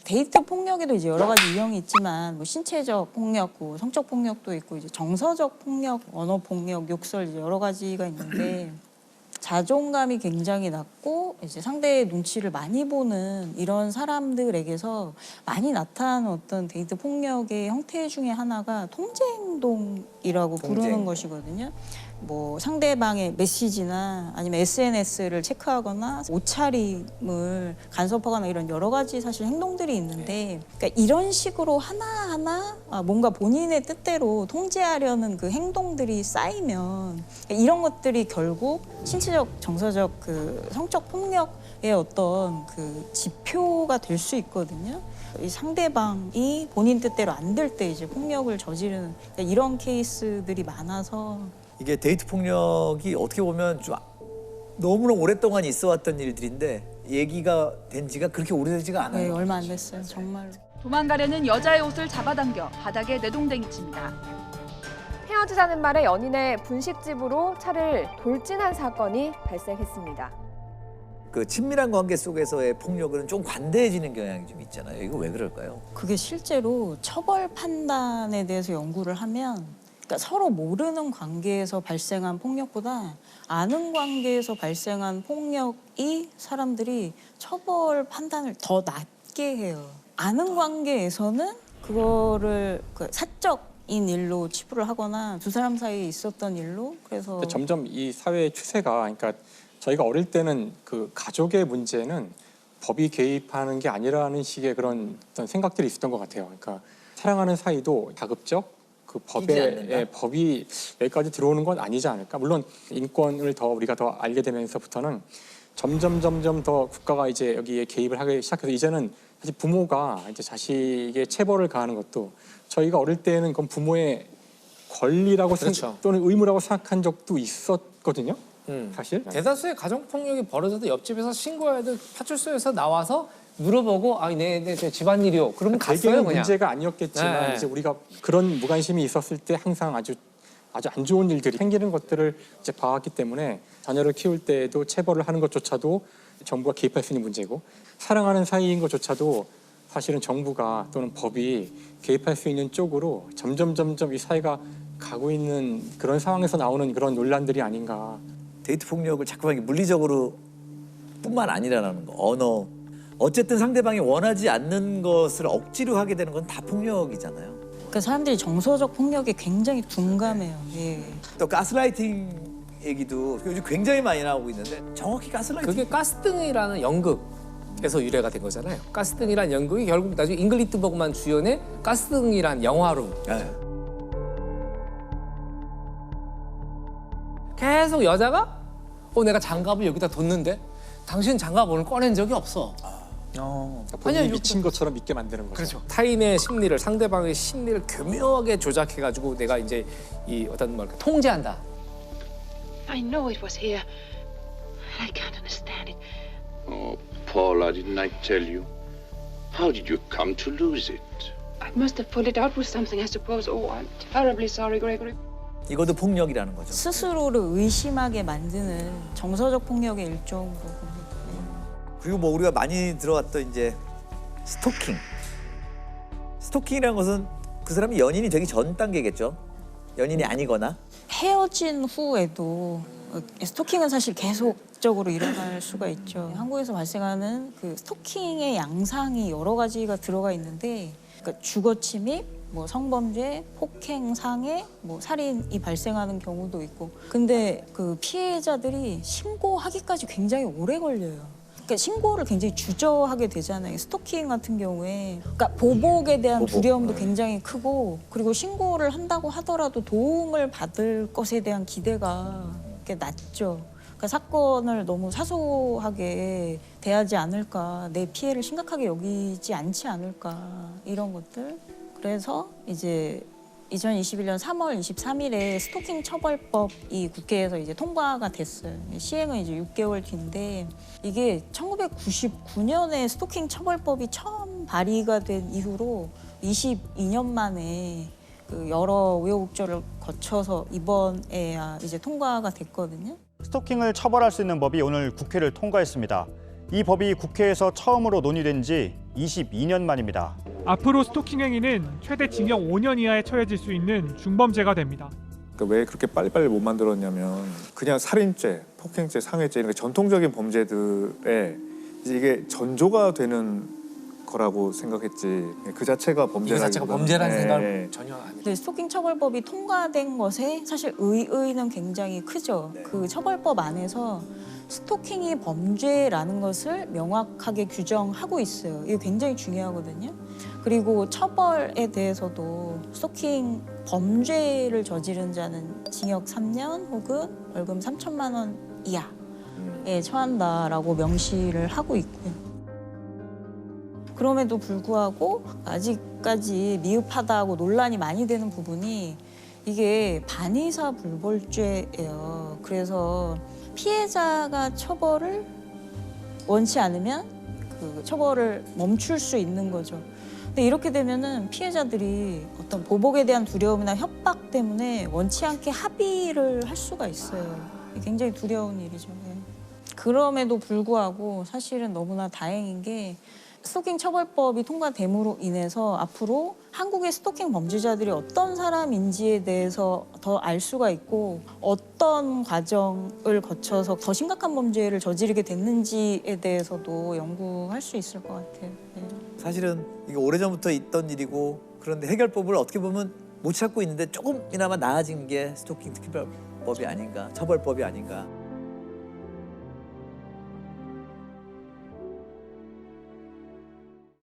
데이트 폭력에도 이제 여러 가지 유형이 있지만 뭐 신체적 폭력, 뭐 성적 폭력도 있고 이제 정서적 폭력, 언어 폭력, 욕설 이제 여러 가지가 있는데 자존감이 굉장히 낮고 이제 상대의 눈치를 많이 보는 이런 사람들에게서 많이 나타나는 어떤 데이트 폭력의 형태 중에 하나가 통제 행동이라고 부르는 것이거든요. 뭐 상대방의 메시지나 아니면 SNS를 체크하거나 옷차림을 간섭하거나 이런 여러 가지 사실 행동들이 있는데 그러니까 이런 식으로 하나하나 뭔가 본인의 뜻대로 통제하려는 그 행동들이 쌓이면 이런 것들이 결국 신체적, 정서적 그 성적 폭력의 어떤 그 지표가 될 수 있거든요. 이 상대방이 본인 뜻대로 안 될 때 이제 폭력을 저지르는 이런 케이스들이 많아서 이게 데이트 폭력이 어떻게 보면 좀 너무나 오랫동안 있어왔던 일들인데 얘기가 된 지가 그렇게 오래되지가 않아요. 네, 얼마 안 됐어요, 정말로. 도망가려는 여자의 옷을 잡아당겨 바닥에 내동댕이 칩니다. 헤어지자는 말에 연인의 분식집으로 차를 돌진한 사건이 발생했습니다. 그 친밀한 관계 속에서의 폭력은 좀 관대해지는 경향이 좀 있잖아요. 이거 왜 그럴까요? 그게 실제로 처벌 판단에 대해서 연구를 하면 그러니까 서로 모르는 관계에서 발생한 폭력보다 아는 관계에서 발생한 폭력이 사람들이 처벌 판단을 더 낮게 해요. 아는 관계에서는 그거를 그 사적인 일로 치부를 하거나 두 사람 사이에 있었던 일로 그래서 점점 이 사회의 추세가 그러니까 저희가 어릴 때는 그 가족의 문제는 법이 개입하는 게 아니라는 식의 그런 어떤 생각들이 있었던 것 같아요. 그러니까 사랑하는 사이도 가급적 그 법이 여기까지 들어오는 건 아니지 않을까. 물론 인권을 더 우리가 더 알게 되면서부터는 점점 더 국가가 이제 여기에 개입을 하기 시작해서 이제는 사실 부모가 이제 자식의 체벌을 가하는 것도 저희가 어릴 때는 그건 부모의 권리라고 또는 의무라고 생각한 적도 있었거든요. 사실 대다수의 가정폭력이 벌어져도 옆집에서 신고해야 될 파출소에서 나와서 물어보고 네, 집안일이요. 그러면 갔어요, 대개는 그냥. 문제가 아니었겠지만 네. 이제 우리가 그런 무관심이 있었을 때 항상 아주 안 좋은 일들이 생기는 것들을 이제 봐왔기 때문에 자녀를 키울 때에도 체벌을 하는 것조차도 정부가 개입할 수 있는 문제고 사랑하는 사이인 것조차도 사실은 정부가 또는 법이 개입할 수 있는 쪽으로 점점 이 사회가 가고 있는 그런 상황에서 나오는 그런 논란들이 아닌가. 데이트 폭력을 자꾸만 물리적으로 뿐만 아니라는 거. 언어. 어쨌든 상대방이 원하지 않는 것을 억지로 하게 되는 건 다 폭력이잖아요. 그러니까 사람들이 정서적 폭력에 굉장히 둔감해요. 예. 또 가스라이팅 얘기도 요즘 굉장히 많이 나오고 있는데 정확히 가스라이팅. 그게 가스등이라는 연극에서 유래가 된 거잖아요. 가스등이라는 연극이 결국 나중에 잉글리트 버그만 주연의 가스등이라는 영화로 네. 계속 여자가 내가 장갑을 여기다 뒀는데 당신 장갑 오늘 꺼낸 적이 없어. 본인이 아니요, 미친 것처럼 믿게 만드는 거죠. 그렇죠. 타인의 심리를 상대방의 심리를 교묘하게 조작해가지고 내가 이제 이 어떤 통제한다. I know it was here. I can't understand it. Oh, Paula, didn't I tell you? How did you come to lose it? I must have pulled it out with something, I suppose. Oh, I'm terribly sorry, Gregory. 이것도 폭력이라는 거죠. 스스로를 의심하게 만드는 정서적 폭력의 일종으로 봅니다. 그리고 뭐 우리가 많이 들어왔던 이제 스토킹. 스토킹이라는 것은 그 사람이 연인이 되기 전 단계겠죠. 연인이 아니거나. 헤어진 후에도 스토킹은 사실 계속적으로 일어날 수가 있죠. 한국에서 발생하는 그 스토킹의 양상이 여러 가지가 들어가 있는데 그러니까 주거 침입, 뭐 성범죄, 폭행, 상해, 뭐 살인이 발생하는 경우도 있고 근데 그 피해자들이 신고하기까지 굉장히 오래 걸려요. 그러니까 신고를 굉장히 주저하게 되잖아요. 스토킹 같은 경우에. 그러니까 보복에 대한 두려움도 굉장히 크고 그리고 신고를 한다고 하더라도 도움을 받을 것에 대한 기대가 낮죠. 그러니까 사건을 너무 사소하게 대하지 않을까, 내 피해를 심각하게 여기지 않지 않을까 이런 것들. 그래서 이제 2021년 3월 23일에 스토킹 처벌법이 국회에서 이제 통과가 됐어요. 시행은 이제 6개월 뒤인데 이게 1999년에 스토킹 처벌법이 처음 발의가 된 이후로 22년 만에 그 여러 우여곡절을 거쳐서 이번에야 이제 통과가 됐거든요. 스토킹을 처벌할 수 있는 법이 오늘 국회를 통과했습니다. 이 법이 국회에서 처음으로 논의된 지 22년 만입니다. 앞으로 스토킹 행위는 최대 징역 5년 이하에 처해질 수 있는 중범죄가 됩니다. 그러니까 왜 그렇게 빨리빨리 못 만들었냐면 그냥 살인죄, 폭행죄, 상해죄 이런 전통적인 범죄들에 이제 이게 전조가 되는 거라고 생각했지 그 자체가 이거 범죄라기보다는 자체가 범죄라는 네, 생각을 네. 전혀 안 해요. 근데 스토킹 처벌법이 통과된 것에 사실 의의는 굉장히 크죠. 그 처벌법 안에서 스토킹이 범죄라는 것을 명확하게 규정하고 있어요. 이게 굉장히 중요하거든요. 그리고 처벌에 대해서도 스토킹 범죄를 저지른 자는 징역 3년 혹은 벌금 3천만 원 이하에 처한다라고 명시를 하고 있고요. 그럼에도 불구하고 아직까지 미흡하다고 논란이 많이 되는 부분이 이게 반의사 불벌죄예요. 그래서 피해자가 처벌을 원치 않으면 그 처벌을 멈출 수 있는 거죠. 근데 이렇게 되면은 피해자들이 어떤 보복에 대한 두려움이나 협박 때문에 원치 않게 합의를 할 수가 있어요. 이게 굉장히 두려운 일이죠. 네. 그럼에도 불구하고 사실은 너무나 다행인 게 스토킹 처벌법이 통과됨으로 인해서 앞으로 한국의 스토킹 범죄자들이 어떤 사람인지에 대해서 더 알 수가 있고 어떤 과정을 거쳐서 더 심각한 범죄를 저지르게 됐는지에 대해서도 연구할 수 있을 것 같아요. 네. 사실은 이게 오래전부터 있던 일이고 그런데 해결법을 어떻게 보면 못 찾고 있는데 조금이나마 나아진 게 스토킹 특별법이 아닌가, 처벌법이 아닌가.